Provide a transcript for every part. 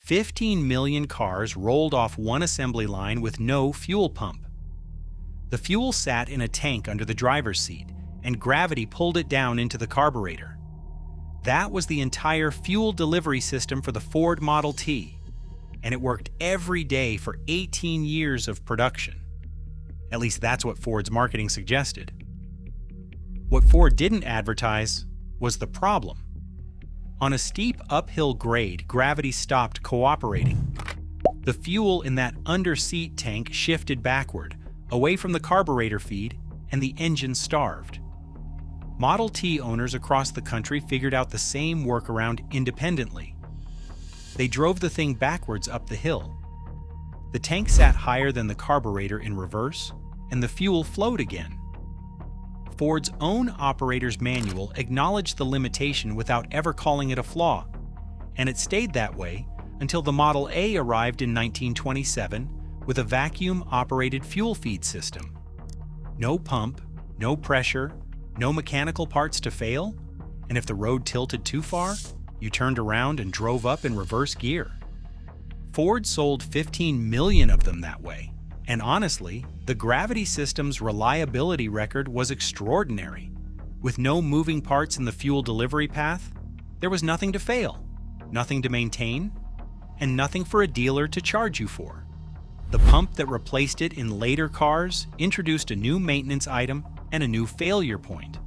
15 million cars rolled off one assembly line with no fuel pump. The fuel sat in a tank under the driver's seat, and gravity pulled it down into the carburetor. That was the entire fuel delivery system for the Ford Model T, and it worked every day for 18 years of production. At least that's what Ford's marketing suggested. What Ford didn't advertise was the problem. On a steep uphill grade, gravity stopped cooperating. The fuel in that under-seat tank shifted backward, away from the carburetor feed, and the engine starved. Model T owners across the country figured out the same workaround independently. They drove the thing backwards up the hill. The tank sat higher than the carburetor in reverse, and the fuel flowed again. Ford's own operator's manual acknowledged the limitation without ever calling it a flaw, and it stayed that way until the Model A arrived in 1927 with a vacuum-operated fuel feed system. No pump, no pressure, no mechanical parts to fail, and if the road tilted too far, you turned around and drove up in reverse gear. Ford sold 15 million of them that way. And honestly, the gravity system's reliability record was extraordinary. With no moving parts in the fuel delivery path, there was nothing to fail, nothing to maintain, and nothing for a dealer to charge you for. The pump that replaced it in later cars introduced a new maintenance item and a new failure point.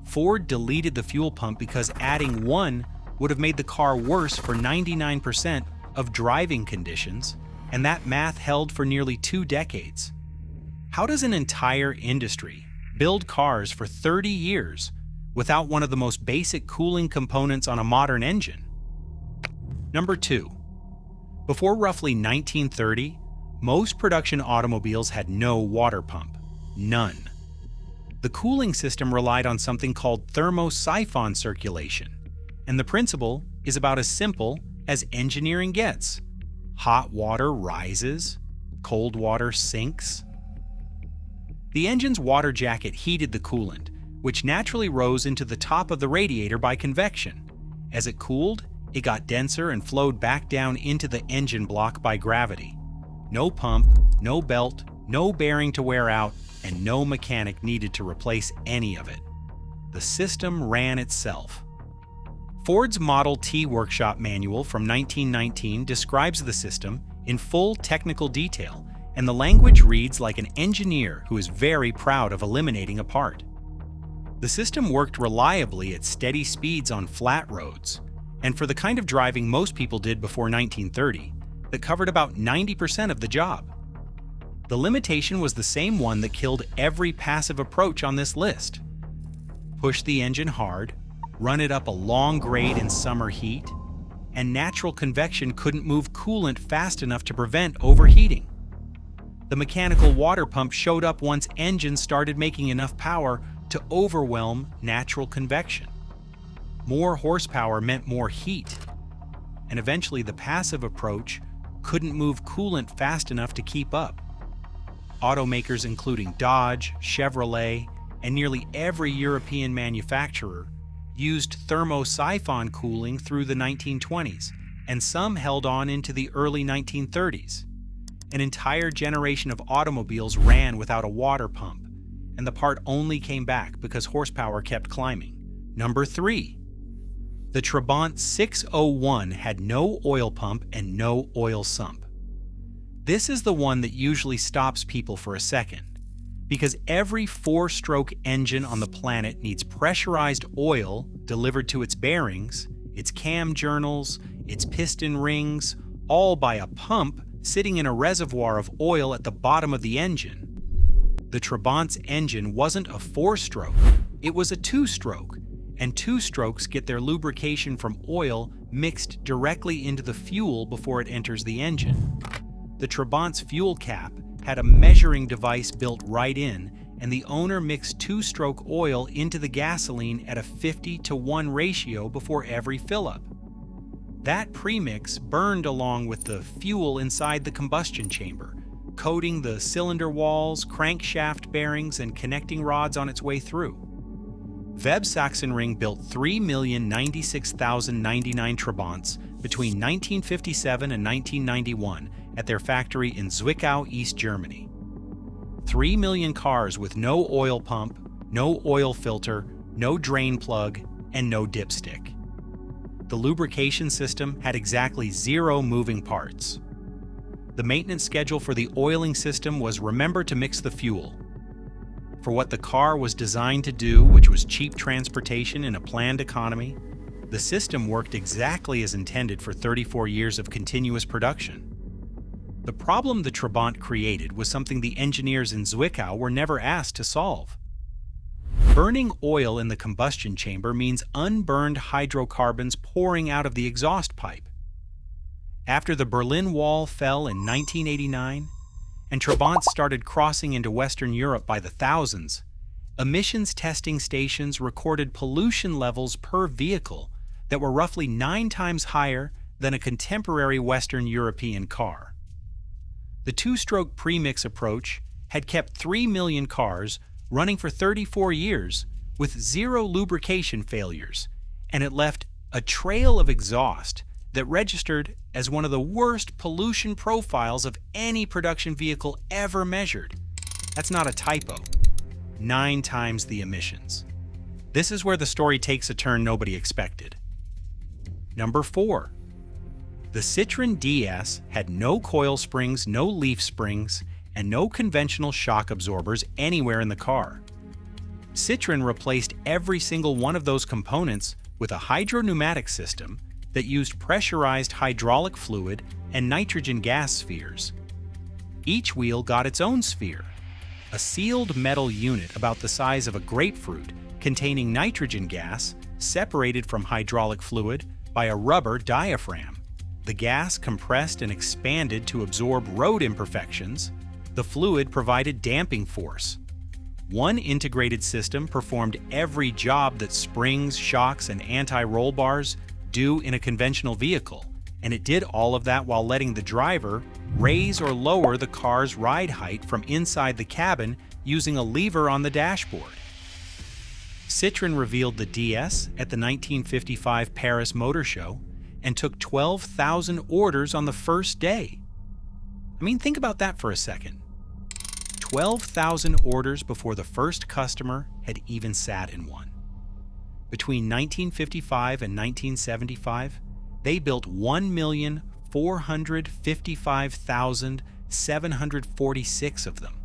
Ford deleted the fuel pump because adding one would have made the car worse for 99% of driving conditions, and that math held for nearly 2 decades. How does an entire industry build cars for 30 years without one of the most basic cooling components on a modern engine? Number 2. Before roughly 1930, most production automobiles had no water pump. None. The cooling system relied on something called thermosiphon circulation, and the principle is about as simple as engineering gets. Hot water rises, cold water sinks. The engine's water jacket heated the coolant, which naturally rose into the top of the radiator by convection. As it cooled, it got denser and flowed back down into the engine block by gravity. No pump, no belt, no bearing to wear out, and no mechanic needed to replace any of it. The system ran itself. Ford's Model T workshop manual from 1919 describes the system in full technical detail, and the language reads like an engineer who is very proud of eliminating a part. The system worked reliably at steady speeds on flat roads, and for the kind of driving most people did before 1930, that covered about 90% of the job. The limitation was the same one that killed every passive approach on this list. Push the engine hard, run it up a long grade in summer heat, and natural convection couldn't move coolant fast enough to prevent overheating. The mechanical water pump showed up once engines started making enough power to overwhelm natural convection. More horsepower meant more heat, and eventually the passive approach couldn't move coolant fast enough to keep up. Automakers including Dodge, Chevrolet, and nearly every European manufacturer used thermosiphon cooling through the 1920s, and some held on into the early 1930s. An entire generation of automobiles ran without a water pump, and the part only came back because horsepower kept climbing. Number 3. The Trabant 601 had no oil pump and no oil sump. This is the one that usually stops people for a second, because every 4-stroke engine on the planet needs pressurized oil delivered to its bearings, its cam journals, its piston rings, all by a pump sitting in a reservoir of oil at the bottom of the engine. The Trabant's engine wasn't a 4-stroke, it was a 2-stroke, and 2-strokes get their lubrication from oil mixed directly into the fuel before it enters the engine. The Trabant's fuel cap had a measuring device built right in, and the owner mixed 2-stroke oil into the gasoline at a 50-to-1 ratio before every fill-up. That premix burned along with the fuel inside the combustion chamber, coating the cylinder walls, crankshaft bearings, and connecting rods on its way through. VW Sachsenring built 3,096,099 Trabants between 1957 and 1991 at their factory in Zwickau, East Germany. 3 million cars with no oil pump, no oil filter, no drain plug, and no dipstick. The lubrication system had exactly 0 moving parts. The maintenance schedule for the oiling system was remember to mix the fuel. For what the car was designed to do, which was cheap transportation in a planned economy, the system worked exactly as intended for 34 years of continuous production. The problem the Trabant created was something the engineers in Zwickau were never asked to solve. Burning oil in the combustion chamber means unburned hydrocarbons pouring out of the exhaust pipe. After the Berlin Wall fell in 1989, and Trabant started crossing into Western Europe by the thousands, emissions testing stations recorded pollution levels per vehicle that were roughly 9 times higher than a contemporary Western European car. The two-stroke premix approach had kept 3 million cars running for 34 years with 0 lubrication failures, and it left a trail of exhaust that registered as one of the worst pollution profiles of any production vehicle ever measured. That's not a typo. 9 times the emissions. This is where the story takes a turn nobody expected. Number 4. The Citroen DS had no coil springs, no leaf springs, and no conventional shock absorbers anywhere in the car. Citroen replaced every single one of those components with a hydropneumatic system that used pressurized hydraulic fluid and nitrogen gas spheres. Each wheel got its own sphere, a sealed metal unit about the size of a grapefruit containing nitrogen gas separated from hydraulic fluid by a rubber diaphragm. The gas compressed and expanded to absorb road imperfections. The fluid provided damping force. One integrated system performed every job that springs, shocks, and anti-roll bars do in a conventional vehicle, and it did all of that while letting the driver raise or lower the car's ride height from inside the cabin using a lever on the dashboard. Citroen revealed the DS at the 1955 Paris Motor Show and took 12,000 orders on the first day. I mean, think about that for a second. 12,000 orders before the first customer had even sat in one. Between 1955 and 1975, they built 1,455,746 of them.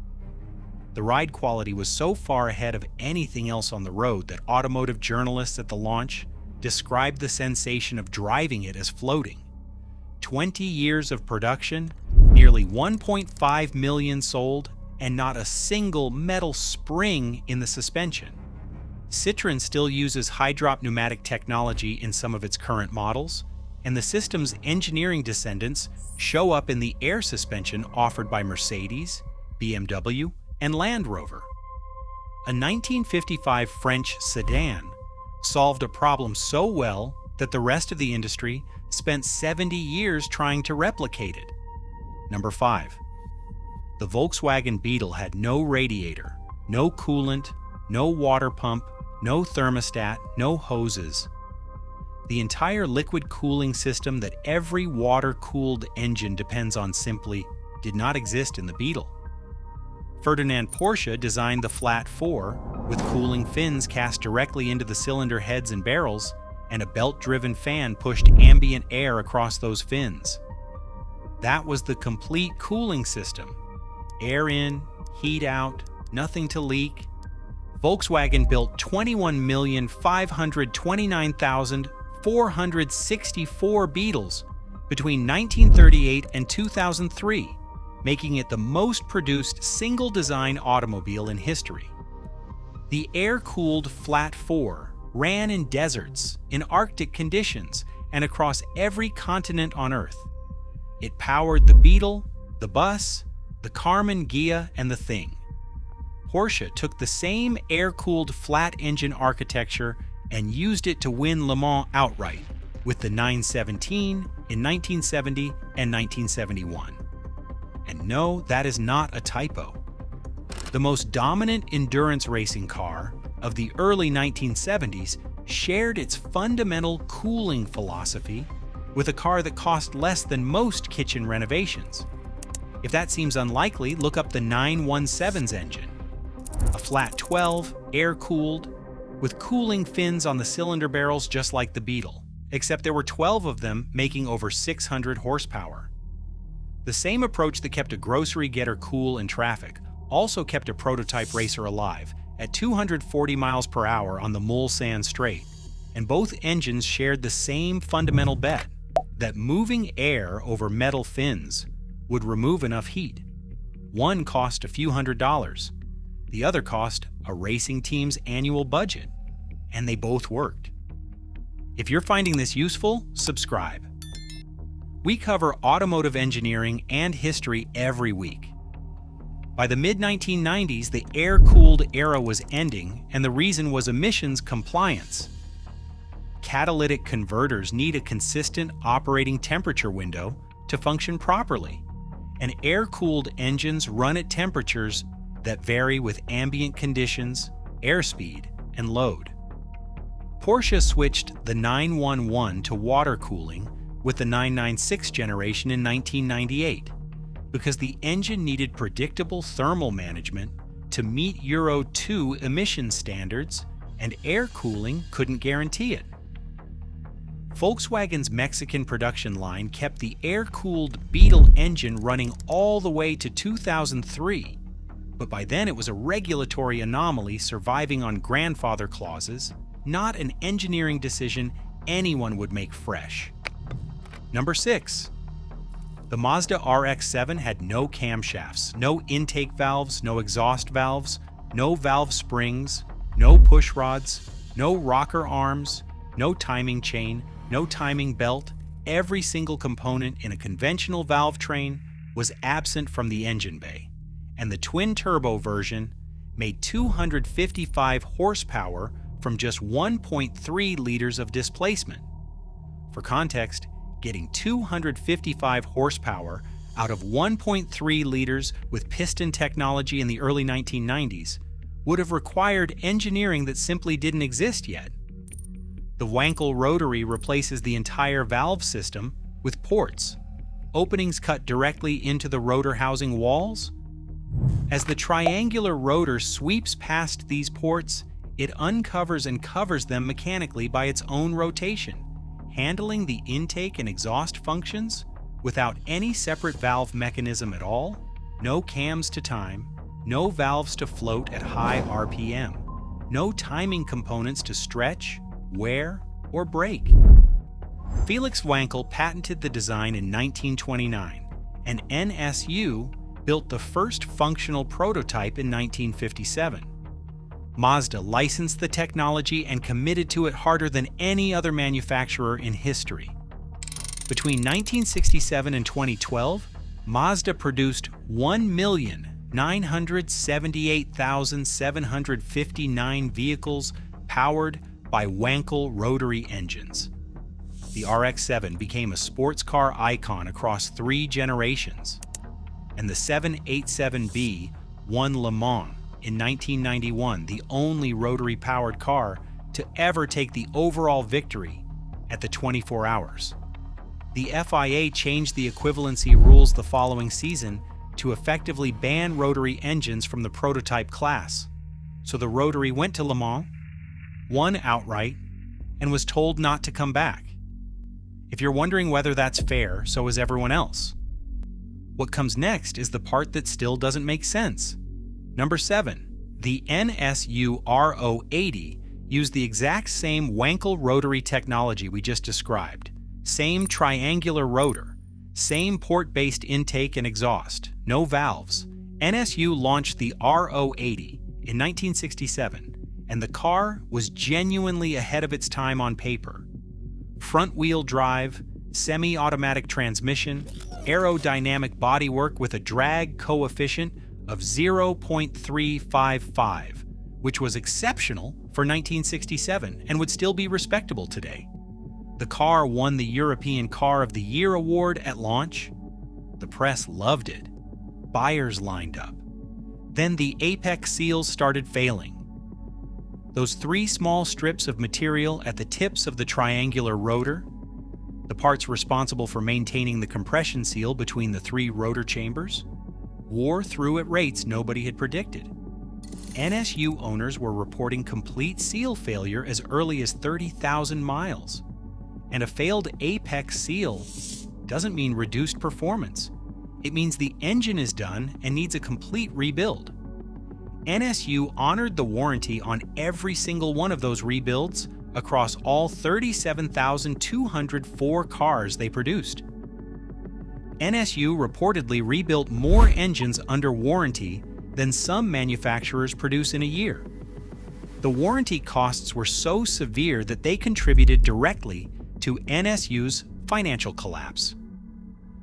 The ride quality was so far ahead of anything else on the road that automotive journalists at the launch described the sensation of driving it as floating. 20 years of production, nearly 1.5 million sold, and not a single metal spring in the suspension. Citroen still uses Hydropneumatic technology in some of its current models, and the system's engineering descendants show up in the air suspension offered by Mercedes, BMW, and Land Rover. A 1955 French sedan solved a problem so well that the rest of the industry spent 70 years trying to replicate it. Number 5. The Volkswagen Beetle had no radiator, no coolant, no water pump, no thermostat, no hoses. The entire liquid cooling system that every water-cooled engine depends on simply did not exist in the Beetle. Ferdinand Porsche designed the Flat 4 with cooling fins cast directly into the cylinder heads and barrels, and a belt-driven fan pushed ambient air across those fins. That was the complete cooling system. Air in, heat out, nothing to leak. Volkswagen built 21,529,464 Beetles between 1938 and 2003, making it the most produced single-design automobile in history. The air-cooled Flat 4 ran in deserts, in Arctic conditions, and across every continent on Earth. It powered the Beetle, the bus, the Karmann Ghia, and the Thing. Porsche took the same air-cooled flat engine architecture and used it to win Le Mans outright with the 917 in 1970 and 1971. And no, that is not a typo. The most dominant endurance racing car of the early 1970s shared its fundamental cooling philosophy with a car that cost less than most kitchen renovations. If that seems unlikely, look up the 917's engine. A flat 12, air-cooled, with cooling fins on the cylinder barrels just like the Beetle, except there were 12 of them making over 600 horsepower. The same approach that kept a grocery getter cool in traffic also kept a prototype racer alive at 240 miles per hour on the Mulsanne Straight, and both engines shared the same fundamental bet that moving air over metal fins would remove enough heat. One cost a few $100s, the other cost a racing team's annual budget, and they both worked. If you're finding this useful, subscribe. We cover automotive engineering and history every week. By the mid-1990s, the air-cooled era was ending, and the reason was emissions compliance. Catalytic converters need a consistent operating temperature window to function properly, and air-cooled engines run at temperatures that vary with ambient conditions, airspeed, and load. Porsche switched the 911 to water cooling with the 996 generation in 1998 because the engine needed predictable thermal management to meet Euro 2 emission standards, and air cooling couldn't guarantee it. Volkswagen's Mexican production line kept the air-cooled Beetle engine running all the way to 2003, but by then it was a regulatory anomaly surviving on grandfather clauses, not an engineering decision anyone would make fresh. Number 6. The Mazda RX-7 had no camshafts, no intake valves, no exhaust valves, no valve springs, no push rods, no rocker arms, no timing chain, no timing belt. Every single component in a conventional valve train was absent from the engine bay, and the twin-turbo version made 255 horsepower from just 1.3 liters of displacement. For context, getting 255 horsepower out of 1.3 liters with piston technology in the early 1990s would have required engineering that simply didn't exist yet. The Wankel Rotary replaces the entire valve system with ports, openings cut directly into the rotor housing walls. As the triangular rotor sweeps past these ports, it uncovers and covers them mechanically by its own rotation, handling the intake and exhaust functions without any separate valve mechanism at all, no cams to time, no valves to float at high RPM, no timing components to stretch, wear, or break. Felix Wankel patented the design in 1929, and NSU built the first functional prototype in 1957. Mazda licensed the technology and committed to it harder than any other manufacturer in history. Between 1967 and 2012, Mazda produced 1,978,759 vehicles powered by Wankel rotary engines. The RX-7 became a sports car icon across 3 generations, and the 787B won Le Mans in 1991, the only rotary-powered car to ever take the overall victory at the 24 hours. The FIA changed the equivalency rules the following season to effectively ban rotary engines from the prototype class, so the Rotary went to Le Mans, won outright, and was told not to come back. If you're wondering whether that's fair, so is everyone else. What comes next is the part that still doesn't make sense. Number 7. The NSU Ro80 used the exact same Wankel rotary technology we just described. Same triangular rotor, same port-based intake and exhaust, no valves. NSU launched the Ro80 in 1967, and the car was genuinely ahead of its time on paper. Front-wheel drive, semi-automatic transmission, aerodynamic bodywork with a drag coefficient of 0.355, which was exceptional for 1967 and would still be respectable today. The car won the European Car of the Year award at launch. The press loved it. Buyers lined up. Then the apex seals started failing. Those 3 small strips of material at the tips of the triangular rotor, the parts responsible for maintaining the compression seal between the three rotor chambers, wore through at rates nobody had predicted. NSU owners were reporting complete seal failure as early as 30,000 miles. And a failed apex seal doesn't mean reduced performance. It means the engine is done and needs a complete rebuild. NSU honored the warranty on every single one of those rebuilds across all 37,204 cars they produced. NSU reportedly rebuilt more engines under warranty than some manufacturers produce in a year. The warranty costs were so severe that they contributed directly to NSU's financial collapse.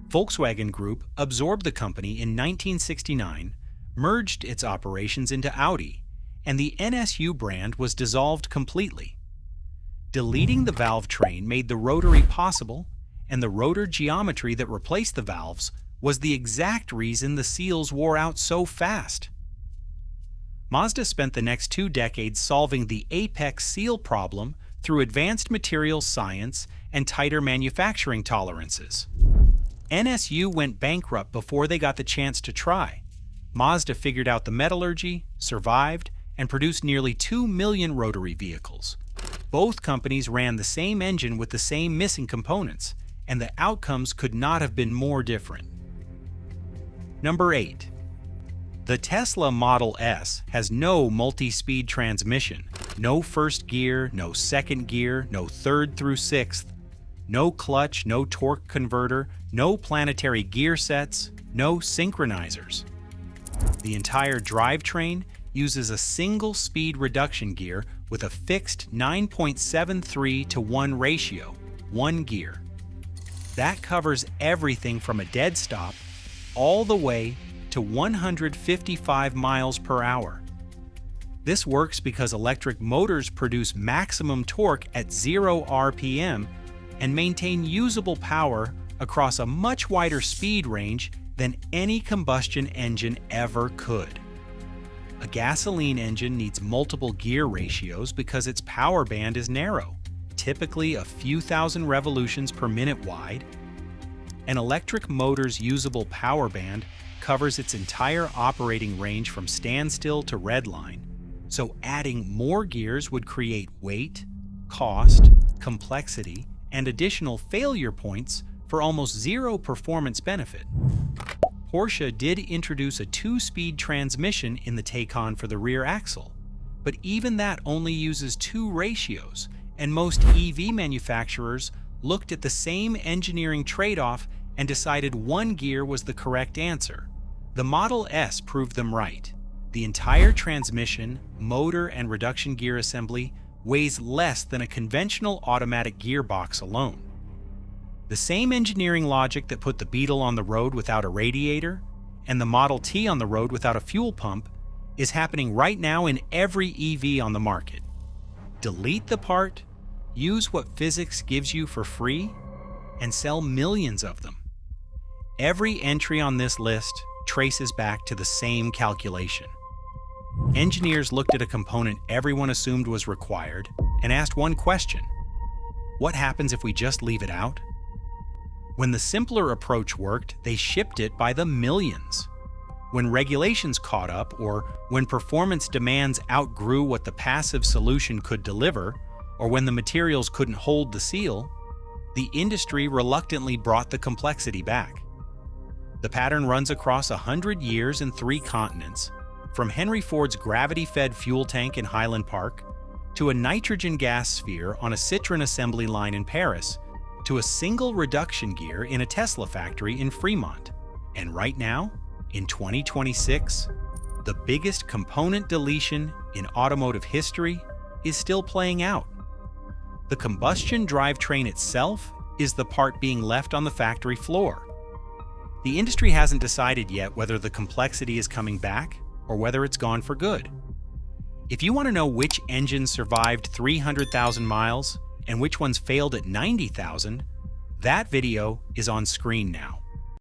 Volkswagen Group absorbed the company in 1969, merged its operations into Audi, and the NSU brand was dissolved completely. Deleting the valve train made the Rotary possible, and the rotor geometry that replaced the valves was the exact reason the seals wore out so fast. Mazda spent the next 2 decades solving the apex seal problem through advanced materials science and tighter manufacturing tolerances. NSU went bankrupt before they got the chance to try. Mazda figured out the metallurgy, survived, and produced nearly 2 million Rotary vehicles. Both companies ran the same engine with the same missing components, and the outcomes could not have been more different. Number 8. The Tesla Model S has no multi-speed transmission, no first gear, no second gear, no third through sixth, no clutch, no torque converter, no planetary gear sets, no synchronizers. The entire drivetrain uses a single speed reduction gear with a fixed 9.73 to 1 ratio, 1 gear. That covers everything from a dead stop all the way to 155 miles per hour. This works because electric motors produce maximum torque at 0 RPM and maintain usable power across a much wider speed range than any combustion engine ever could. A gasoline engine needs multiple gear ratios because its power band is narrow, typically a few thousand revolutions per minute wide. An electric motor's usable power band covers its entire operating range from standstill to redline, so adding more gears would create weight, cost, complexity, and additional failure points for almost zero performance benefit. Porsche did introduce a 2-speed transmission in the Taycan for the rear axle, but even that only uses 2 ratios, and most EV manufacturers looked at the same engineering trade-off and decided 1 gear was the correct answer. The Model S proved them right. The entire transmission, motor, and reduction gear assembly weighs less than a conventional automatic gearbox alone. The same engineering logic that put the Beetle on the road without a radiator and the Model T on the road without a fuel pump is happening right now in every EV on the market. Delete the part, use what physics gives you for free, and sell millions of them. Every entry on this list traces back to the same calculation. Engineers looked at a component everyone assumed was required and asked one question: what happens if we just leave it out? When the simpler approach worked, they shipped it by the millions. When regulations caught up, or when performance demands outgrew what the passive solution could deliver, or when the materials couldn't hold the seal, the industry reluctantly brought the complexity back. The pattern runs across 100 years and 3 continents, from Henry Ford's gravity-fed fuel tank in Highland Park, to a nitrogen gas sphere on a Citroen assembly line in Paris, to a single reduction gear in a Tesla factory in Fremont. And right now, in 2026, the biggest component deletion in automotive history is still playing out. The combustion drivetrain itself is the part being left on the factory floor. The industry hasn't decided yet whether the complexity is coming back or whether it's gone for good. If you want to know which engines survived 300,000 miles and which ones failed at 90,000, that video is on screen now.